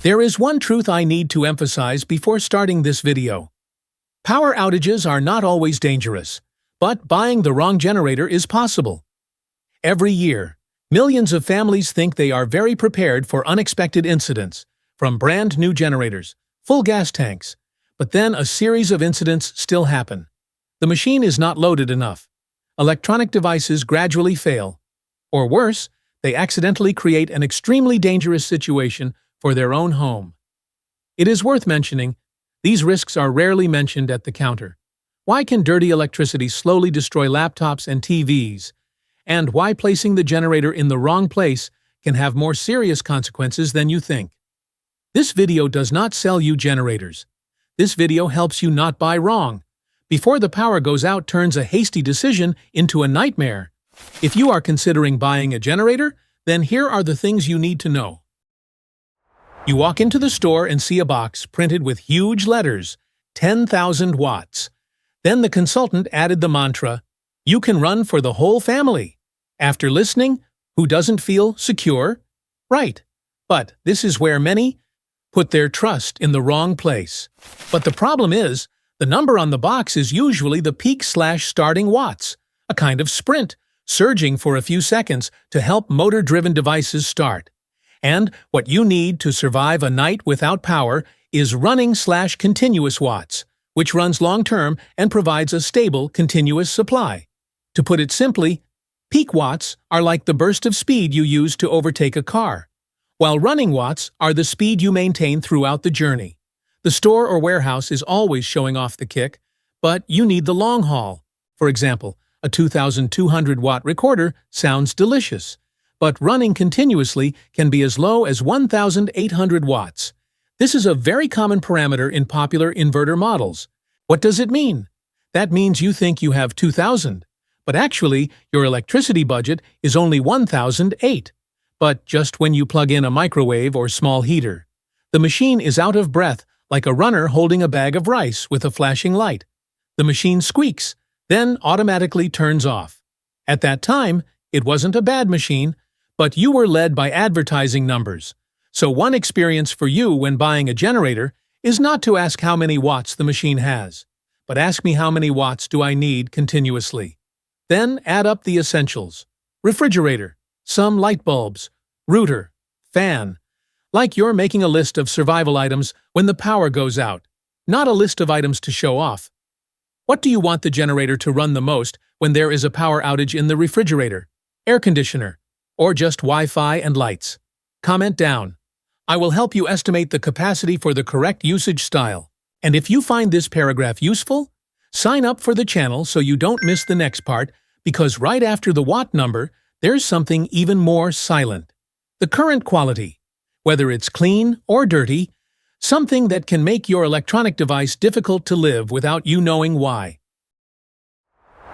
There is one truth I need to emphasize before starting this video. Power outages are not always dangerous, but buying the wrong generator is possible. Every year, millions of families think they are very prepared for unexpected incidents, from brand new generators, full gas tanks, but then a series of incidents still happen. The machine is not loaded enough. Electronic devices gradually fail. Or worse, they accidentally create an extremely dangerous situation for their own home. It is worth mentioning, these risks are rarely mentioned at the counter. Why can dirty electricity slowly destroy laptops and TVs? And why placing the generator in the wrong place can have more serious consequences than you think. This video does not sell you generators. This video helps you not buy wrong. Before the power goes out turns a hasty decision into a nightmare. If you are considering buying a generator, then here are the things you need to know. You walk into the store and see a box printed with huge letters, 10,000 watts. Then the consultant added the mantra, "You can run for the whole family." After listening, who doesn't feel secure? Right. But this is where many put their trust in the wrong place. But the problem is, the number on the box is usually the peak/starting watts, a kind of sprint, surging for a few seconds to help motor-driven devices start. And what you need to survive a night without power is running/continuous watts, which runs long-term and provides a stable, continuous supply. To put it simply, peak watts are like the burst of speed you use to overtake a car, while running watts are the speed you maintain throughout the journey. The store or warehouse is always showing off the kick, but you need the long haul. For example, a 2,200-watt recorder sounds delicious, but running continuously can be as low as 1,800 watts. This is a very common parameter in popular inverter models. What does it mean? That means you think you have 2,000, but actually your electricity budget is only 1,008. But just when you plug in a microwave or small heater, the machine is out of breath like a runner holding a bag of rice with a flashing light. The machine squeaks, then automatically turns off. At that time, it wasn't a bad machine, but you were led by advertising numbers. So one experience for you when buying a generator is not to ask how many watts the machine has, but ask me how many watts do I need continuously. Then add up the essentials. Refrigerator, some light bulbs, router, fan. Like you're making a list of survival items when the power goes out, not a list of items to show off. What do you want the generator to run the most when there is a power outage in the refrigerator, air conditioner, or just Wi-Fi and lights? Comment down. I will help you estimate the capacity for the correct usage style. And if you find this paragraph useful, sign up for the channel so you don't miss the next part, because right after the watt number, there's something even more silent. The current quality. Whether it's clean or dirty, something that can make your electronic device difficult to live without you knowing why.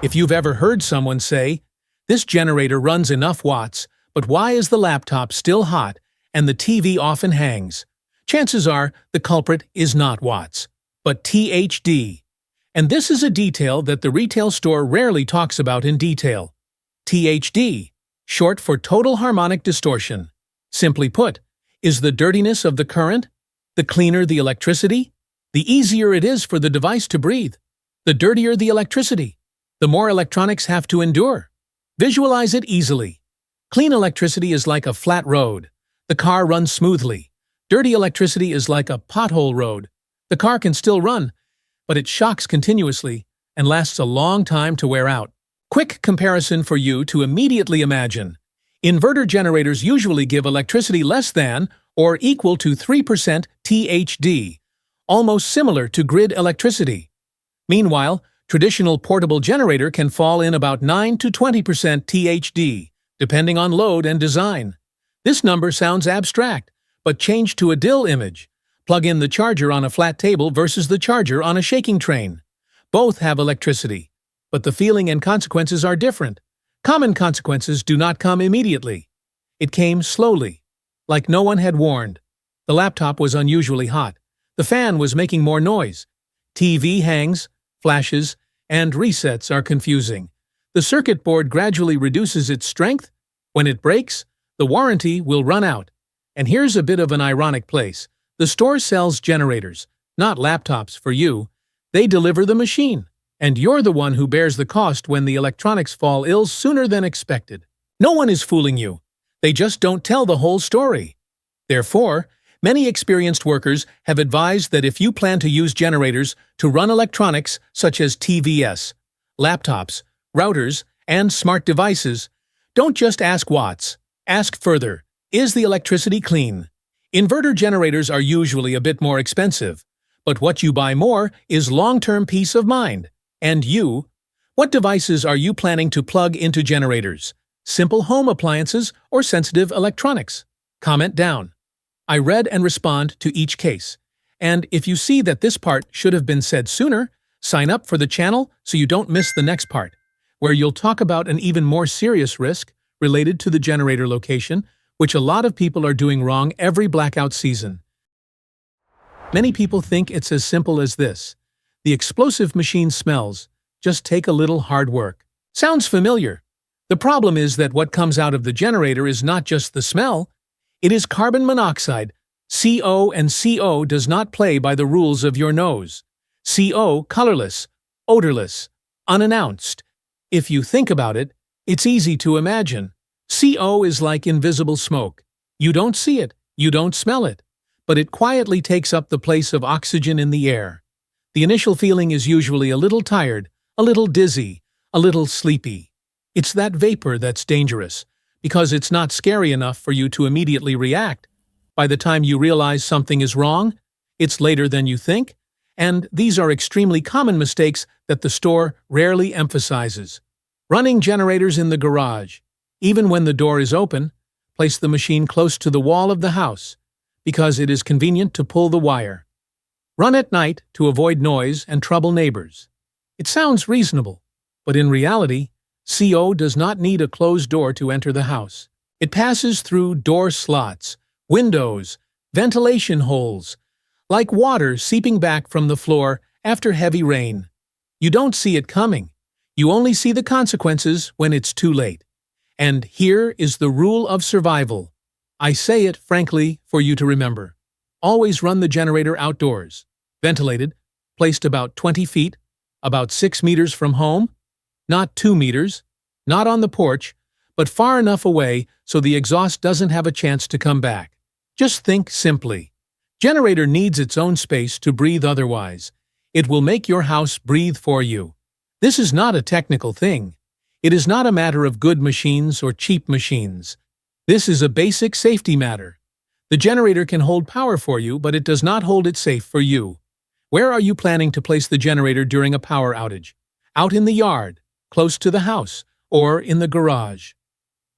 If you've ever heard someone say, "This generator runs enough watts, but why is the laptop still hot and the TV often hangs?" Chances are the culprit is not watts, but THD. And this is a detail that the retail store rarely talks about in detail. THD, short for total harmonic distortion. Simply put, is the dirtiness of the current, the cleaner the electricity, the easier it is for the device to breathe. The dirtier the electricity, the more electronics have to endure. Visualize it easily. Clean electricity is like a flat road. The car runs smoothly. Dirty electricity is like a pothole road. The car can still run, but it shocks continuously and lasts a long time to wear out. Quick comparison for you to immediately imagine. Inverter generators usually give electricity less than or equal to 3% THD, almost similar to grid electricity. Meanwhile, traditional portable generator can fall in about 9 to 20% THD, depending on load and design. This number sounds abstract, but change to a dill image. Plug in the charger on a flat table versus the charger on a shaking train. Both have electricity, but the feeling and consequences are different. Common consequences do not come immediately. It came slowly, like no one had warned. The laptop was unusually hot. The fan was making more noise. TV hangs, flashes, and resets are confusing. The circuit board gradually reduces its strength. When it breaks, the warranty will run out. And here's a bit of an ironic place. The store sells generators, not laptops for you. They deliver the machine, and you're the one who bears the cost when the electronics fall ill sooner than expected. No one is fooling you. They just don't tell the whole story. Therefore, many experienced workers have advised that if you plan to use generators to run electronics such as TVS, laptops, routers, and smart devices, don't just ask watts. Ask further, is the electricity clean? Inverter generators are usually a bit more expensive, but what you buy more is long-term peace of mind. And you? What devices are you planning to plug into generators? Simple home appliances or sensitive electronics? Comment down. I read and respond to each case. And if you see that this part should have been said sooner, sign up for the channel so you don't miss the next part, where you'll talk about an even more serious risk related to the generator location, which a lot of people are doing wrong every blackout season. Many people think it's as simple as this. The explosive machine smells. Just take a little hard work. Sounds familiar. The problem is that what comes out of the generator is not just the smell. It is carbon monoxide. CO, and CO does not play by the rules of your nose. CO, colorless, odorless, unannounced. If you think about it, it's easy to imagine. CO is like invisible smoke. You don't see it, you don't smell it, but it quietly takes up the place of oxygen in the air. The initial feeling is usually a little tired, a little dizzy, a little sleepy. It's that vapor that's dangerous, because it's not scary enough for you to immediately react. By the time you realize something is wrong, it's later than you think, and these are extremely common mistakes that the store rarely emphasizes. Running generators in the garage. Even when the door is open, place the machine close to the wall of the house, because it is convenient to pull the wire. Run at night to avoid noise and trouble neighbors. It sounds reasonable, but in reality, CO does not need a closed door to enter the house. It passes through door slots, windows, ventilation holes, like water seeping back from the floor after heavy rain. You don't see it coming. You only see the consequences when it's too late. And here is the rule of survival. I say it, frankly, for you to remember. Always run the generator outdoors, ventilated, placed about 20 feet, about 6 meters from home, not 2 meters, not on the porch, but far enough away so the exhaust doesn't have a chance to come back. Just think simply. Generator needs its own space to breathe otherwise. It will make your house breathe for you. This is not a technical thing. It is not a matter of good machines or cheap machines. This is a basic safety matter. The generator can hold power for you, but it does not hold it safe for you. Where are you planning to place the generator during a power outage? Out in the yard, close to the house, or in the garage?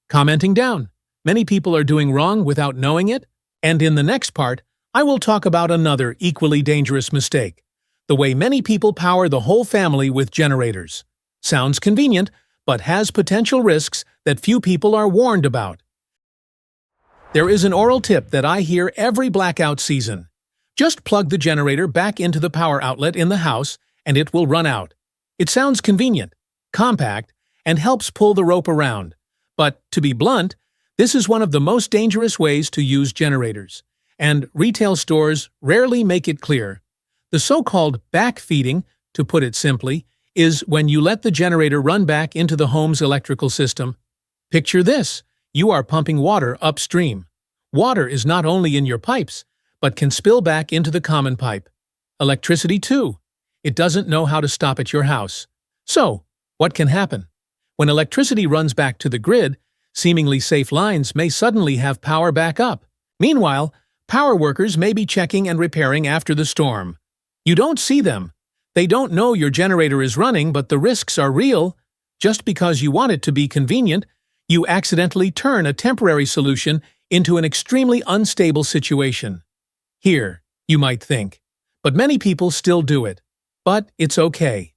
Commenting down. Many people are doing wrong without knowing it, and in the next part, I will talk about another equally dangerous mistake. The way many people power the whole family with generators. Sounds convenient, but has potential risks that few people are warned about. There is an oral tip that I hear every blackout season. Just plug the generator back into the power outlet in the house and it will run out. It sounds convenient, compact, and helps pull the rope around. But, to be blunt, this is one of the most dangerous ways to use generators, and retail stores rarely make it clear. The so-called backfeeding, to put it simply, is when you let the generator run back into the home's electrical system. Picture this. You are pumping water upstream. Water is not only in your pipes, but can spill back into the common pipe. Electricity too. It doesn't know how to stop at your house. So, what can happen? When electricity runs back to the grid, seemingly safe lines may suddenly have power back up. Meanwhile, power workers may be checking and repairing after the storm. You don't see them. They don't know your generator is running, but the risks are real. Just because you want it to be convenient, you accidentally turn a temporary solution into an extremely unstable situation. Here, you might think. But many people still do it. But it's okay.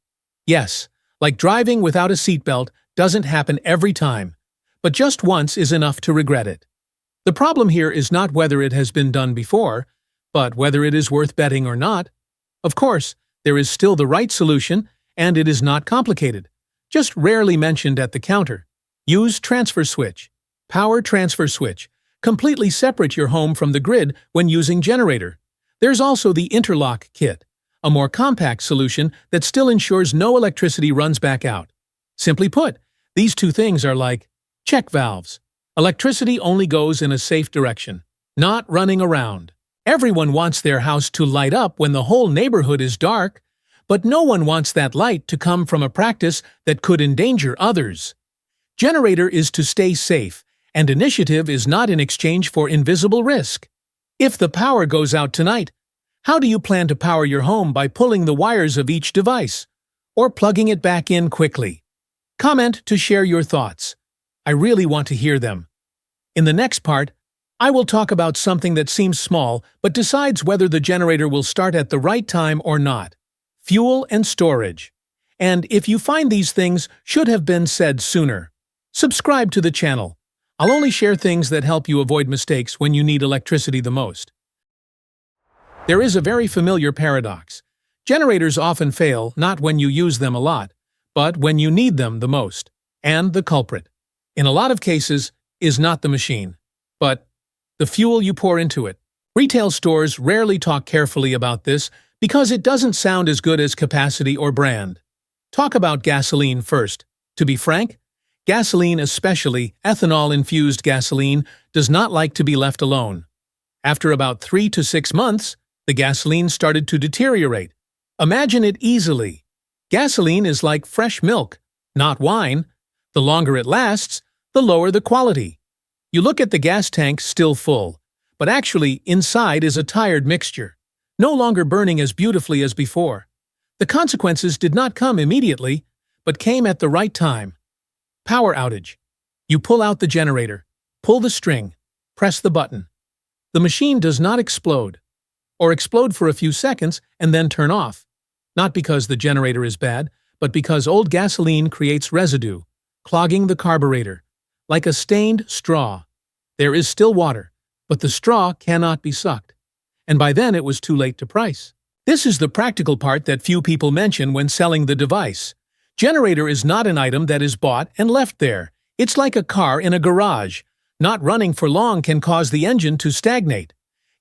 Yes, like driving without a seatbelt doesn't happen every time, but just once is enough to regret it. The problem here is not whether it has been done before, but whether it is worth betting or not. Of course, there is still the right solution, and it is not complicated, just rarely mentioned at the counter. Use transfer switch. Power transfer switch. Completely separate your home from the grid when using generator. There's also the interlock kit, a more compact solution that still ensures no electricity runs back out. Simply put, these two things are like check valves. Electricity only goes in a safe direction, not running around. Everyone wants their house to light up when the whole neighborhood is dark, but no one wants that light to come from a practice that could endanger others. Generator is to stay safe, and initiative is not in exchange for invisible risk. If the power goes out tonight, how do you plan to power your home by pulling the wires of each device, or plugging it back in quickly? Comment to share your thoughts. I really want to hear them. In the next part, I will talk about something that seems small but decides whether the generator will start at the right time or not. Fuel and storage. And if you find these things should have been said sooner, subscribe to the channel. I'll only share things that help you avoid mistakes when you need electricity the most. There is a very familiar paradox. Generators often fail not when you use them a lot, but when you need them the most. And the culprit, in a lot of cases, is not the machine, but the fuel you pour into it. Retail stores rarely talk carefully about this because it doesn't sound as good as capacity or brand. Talk about gasoline first. To be frank, gasoline, especially ethanol-infused gasoline, does not like to be left alone. After about 3 to 6 months, the gasoline started to deteriorate. Imagine it easily. Gasoline is like fresh milk, not wine. The longer it lasts, the lower the quality. You look at the gas tank still full, but actually inside is a tired mixture, no longer burning as beautifully as before. The consequences did not come immediately, but came at the right time. Power outage. You pull out the generator, pull the string, press the button. The machine does not explode, or explode for a few seconds and then turn off. Not because the generator is bad, but because old gasoline creates residue, clogging the carburetor. Like a stained straw. There is still water, but the straw cannot be sucked. And by then it was too late to price. This is the practical part that few people mention when selling the device. Generator is not an item that is bought and left there. It's like a car in a garage. Not running for long can cause the engine to stagnate.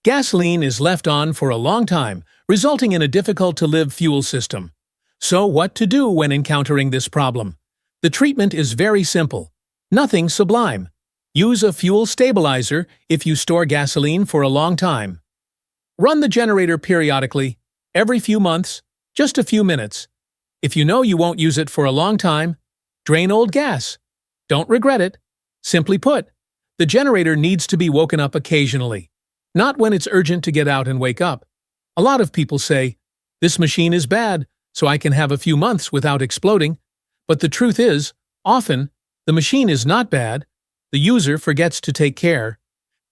Gasoline is left on for a long time, resulting in a difficult-to-live fuel system. So what to do when encountering this problem? The treatment is very simple. Nothing sublime. Use a fuel stabilizer if you store gasoline for a long time. Run the generator periodically, every few months, just a few minutes. If you know you won't use it for a long time, drain old gas. Don't regret it. Simply put, the generator needs to be woken up occasionally, not when it's urgent to get out and wake up. A lot of people say, "This machine is bad, so I can have a few months without exploding." But the truth is, often, the machine is not bad. The user forgets to take care.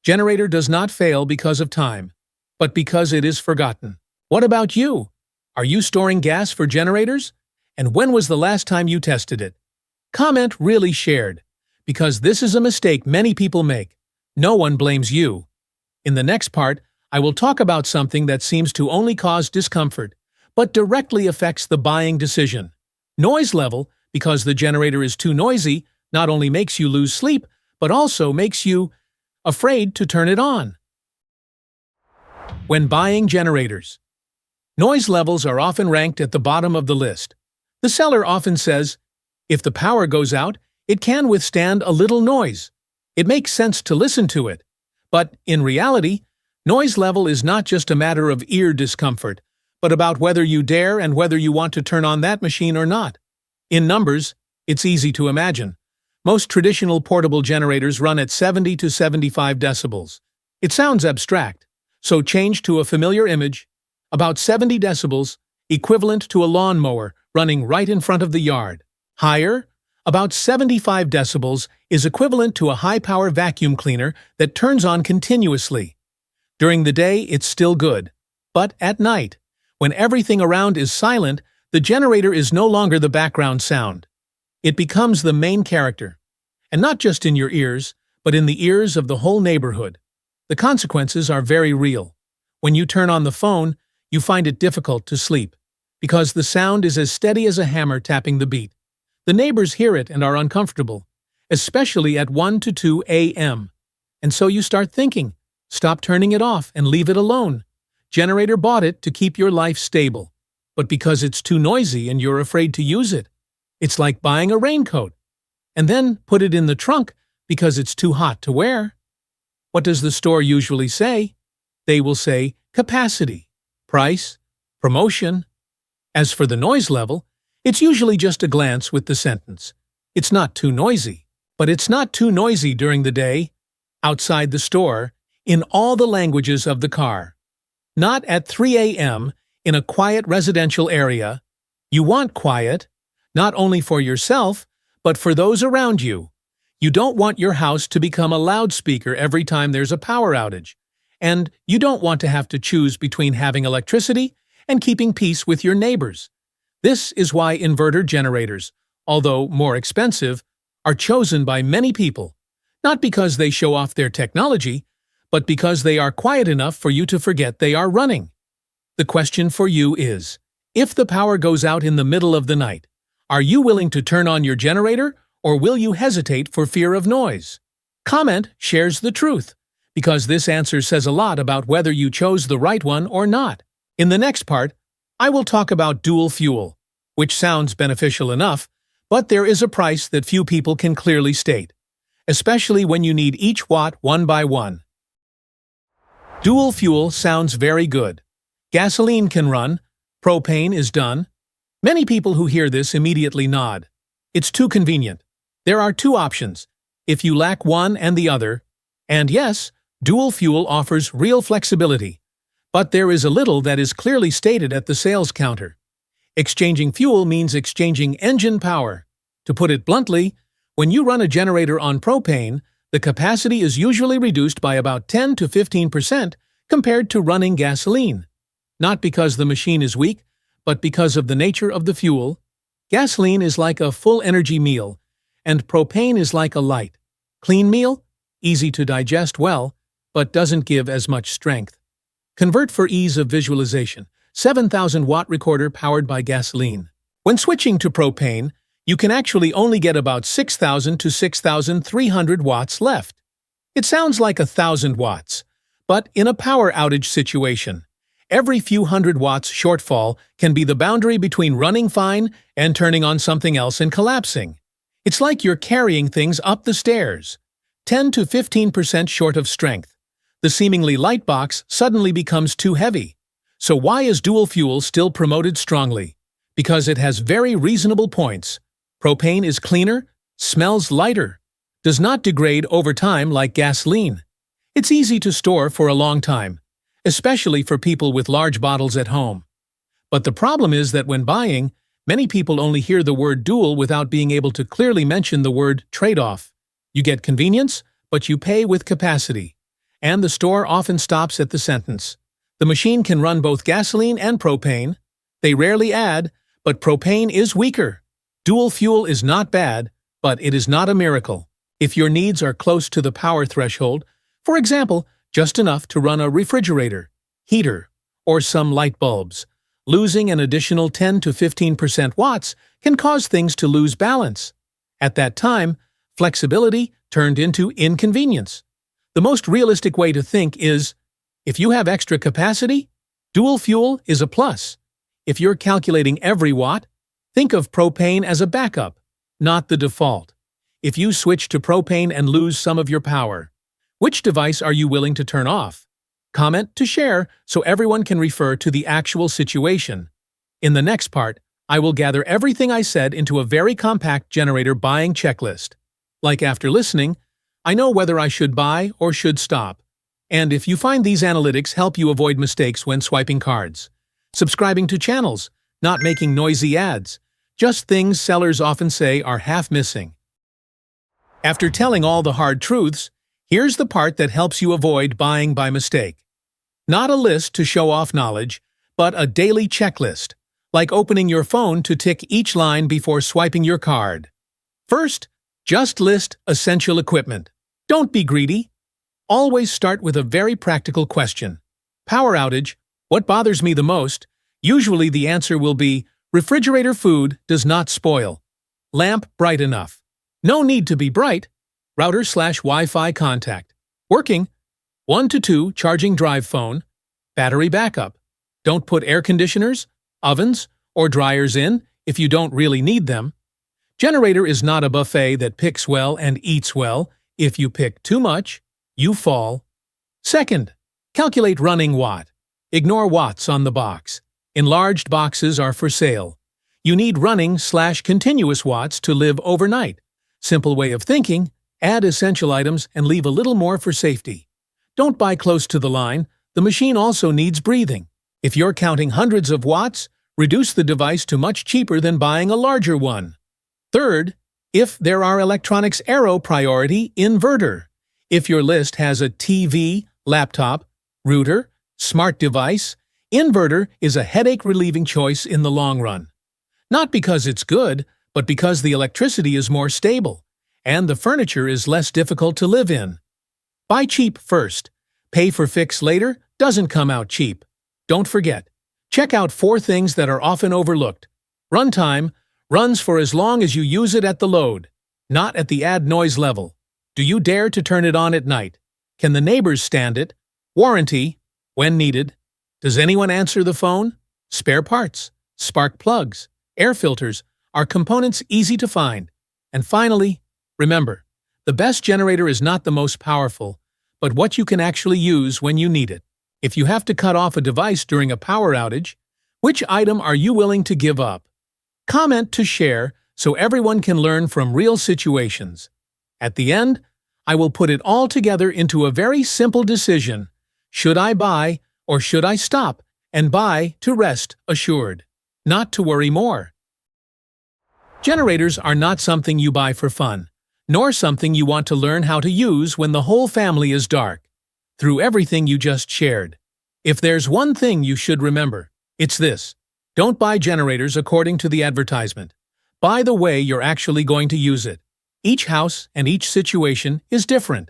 Generator does not fail because of time, but because it is forgotten. What about you? Are you storing gas for generators? And when was the last time you tested it? Comment really shared, because this is a mistake many people make. No one blames you. In the next part, I will talk about something that seems to only cause discomfort, but directly affects the buying decision. Noise level, because the generator is too noisy, not only makes you lose sleep, but also makes you afraid to turn it on. When buying generators, noise levels are often ranked at the bottom of the list. The seller often says, if the power goes out, it can withstand a little noise. It makes sense to listen to it. But in reality, noise level is not just a matter of ear discomfort, but about whether you dare and whether you want to turn on that machine or not. In numbers, it's easy to imagine. Most traditional portable generators run at 70 to 75 decibels. It sounds abstract, so change to a familiar image. About 70 decibels, equivalent to a lawnmower running right in front of the yard. Higher, about 75 decibels, is equivalent to a high-power vacuum cleaner that turns on continuously. During the day, it's still good. But at night, when everything around is silent, the generator is no longer the background sound. It becomes the main character. And not just in your ears, but in the ears of the whole neighborhood. The consequences are very real. When you turn on the phone, you find it difficult to sleep, because the sound is as steady as a hammer tapping the beat. The neighbors hear it and are uncomfortable, especially at 1 to 2 a.m. And so you start thinking, stop turning it off and leave it alone. generator bought it to keep your life stable, but because it's too noisy and you're afraid to use it. It's like buying a raincoat and then put it in the trunk because it's too hot to wear. What does the store usually say? They will say capacity, price, promotion. As for the noise level, it's usually just a glance with the sentence. It's not too noisy. But it's not too noisy during the day, outside the store, in all the languages of the car. Not at 3 a.m. in a quiet residential area. You want quiet, not only for yourself, but for those around you. You don't want your house to become a loudspeaker every time there's a power outage. And you don't want to have to choose between having electricity and keeping peace with your neighbors. This is why inverter generators, although more expensive, are chosen by many people, not because they show off their technology, but because they are quiet enough for you to forget they are running. The question for you is, if the power goes out in the middle of the night, are you willing to turn on your generator, or will you hesitate for fear of noise? Comment shares the truth, because this answer says a lot about whether you chose the right one or not. In the next part, I will talk about dual fuel, which sounds beneficial enough, but there is a price that few people can clearly state, especially when you need each watt one by one. Dual fuel sounds very good. Gasoline can run, propane is done. Many people who hear this immediately nod. It's too convenient. There are two options, if you lack one and the other. And yes, dual fuel offers real flexibility. But there is a little that is clearly stated at the sales counter. Exchanging fuel means exchanging engine power. To put it bluntly, when you run a generator on propane, the capacity is usually reduced by about 10 to 15% compared to running gasoline. Not because the machine is weak, but because of the nature of the fuel. Gasoline is like a full-energy meal, and propane is like a light, clean meal, easy to digest well, but doesn't give as much strength. Convert for ease of visualization. 7,000-watt recorder powered by gasoline. When switching to propane, you can actually only get about 6,000 to 6,300 watts left. It sounds like 1,000 watts, but in a power outage situation, every few hundred watts shortfall can be the boundary between running fine and turning on something else and collapsing. It's like you're carrying things up the stairs. 10 to 15% short of strength. The seemingly light box suddenly becomes too heavy. So why is dual fuel still promoted strongly? Because it has very reasonable points. Propane is cleaner, smells lighter, does not degrade over time like gasoline. It's easy to store for a long time, especially for people with large bottles at home. But the problem is that when buying, many people only hear the word dual without being able to clearly mention the word trade-off. You get convenience, but you pay with capacity. And the store often stops at the sentence. The machine can run both gasoline and propane. They rarely add, but propane is weaker. Dual fuel is not bad, but it is not a miracle. If your needs are close to the power threshold, for example, just enough to run a refrigerator, heater, or some light bulbs, losing an additional 10 to 15% watts can cause things to lose balance. At that time, flexibility turned into inconvenience. The most realistic way to think is, if you have extra capacity, dual fuel is a plus. If you're calculating every watt, think of propane as a backup, not the default. If you switch to propane and lose some of your power, which device are you willing to turn off? Comment to share so everyone can refer to the actual situation. In the next part, I will gather everything I said into a very compact generator buying checklist. Like after listening, I know whether I should buy or should stop. And if you find these analytics help you avoid mistakes when swiping cards, subscribing to channels, not making noisy ads, just things sellers often say are half missing. After telling all the hard truths, here's the part that helps you avoid buying by mistake. Not a list to show off knowledge, but a daily checklist, like opening your phone to tick each line before swiping your card. First, just list essential equipment. Don't be greedy. Always start with a very practical question. Power outage, what bothers me the most? Usually the answer will be, refrigerator food does not spoil. Lamp bright enough. No need to be bright. Router/Wi-Fi contact. Working. 1 to 2 charging drive phone. Battery backup. Don't put air conditioners, ovens, or dryers in if you don't really need them. Generator is not a buffet that picks well and eats well. If you pick too much, you fall. Second, calculate running watt. Ignore watts on the box. Enlarged boxes are for sale. You need running/continuous watts to live overnight. Simple way of thinking, add essential items and leave a little more for safety. Don't buy close to the line. The machine also needs breathing. If you're counting hundreds of watts, reduce the device to much cheaper than buying a larger one. Third, if there are electronics, arrow priority inverter. If your list has a TV, laptop, router, smart device, inverter is a headache-relieving choice in the long run. Not because it's good, but because the electricity is more stable, and the furniture is less difficult to live in. Buy cheap first. Pay for fix later doesn't come out cheap. Don't forget, check out 4 things that are often overlooked. Runtime runs for as long as you use it at the load, not at the add noise level. Do you dare to turn it on at night? Can the neighbors stand it? Warranty, when needed. Does anyone answer the phone? Spare parts, spark plugs, air filters are components easy to find. And finally, remember, the best generator is not the most powerful, but what you can actually use when you need it. If you have to cut off a device during a power outage, which item are you willing to give up? Comment to share so everyone can learn from real situations. At the end, I will put it all together into a very simple decision. Should I buy or should I stop and buy to rest assured, not to worry more? Generators are not something you buy for fun, nor something you want to learn how to use when the whole family is dark. Through everything you just shared, if there's one thing you should remember, it's this. Don't buy generators according to the advertisement. Buy the way you're actually going to use it. Each house and each situation is different.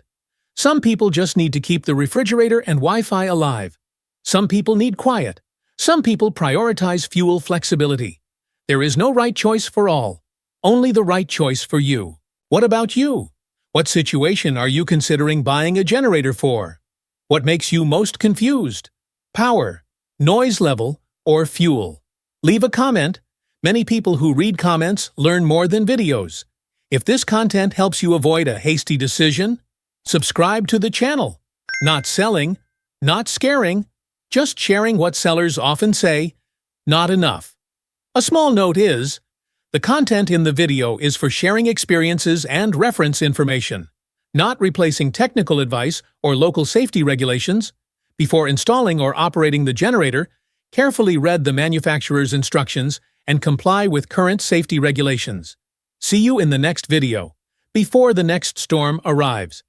Some people just need to keep the refrigerator and Wi-Fi alive. Some people need quiet. Some people prioritize fuel flexibility. There is no right choice for all. Only the right choice for you. What about you? What situation are you considering buying a generator for? What makes you most confused? Power, noise level, or fuel? Leave a comment. Many people who read comments learn more than videos. If this content helps you avoid a hasty decision, subscribe to the channel. Not selling, not scaring, just sharing what sellers often say, not enough. A small note is, the content in the video is for sharing experiences and reference information, not replacing technical advice or local safety regulations. Before installing or operating the generator, carefully read the manufacturer's instructions and comply with current safety regulations. See you in the next video, before the next storm arrives.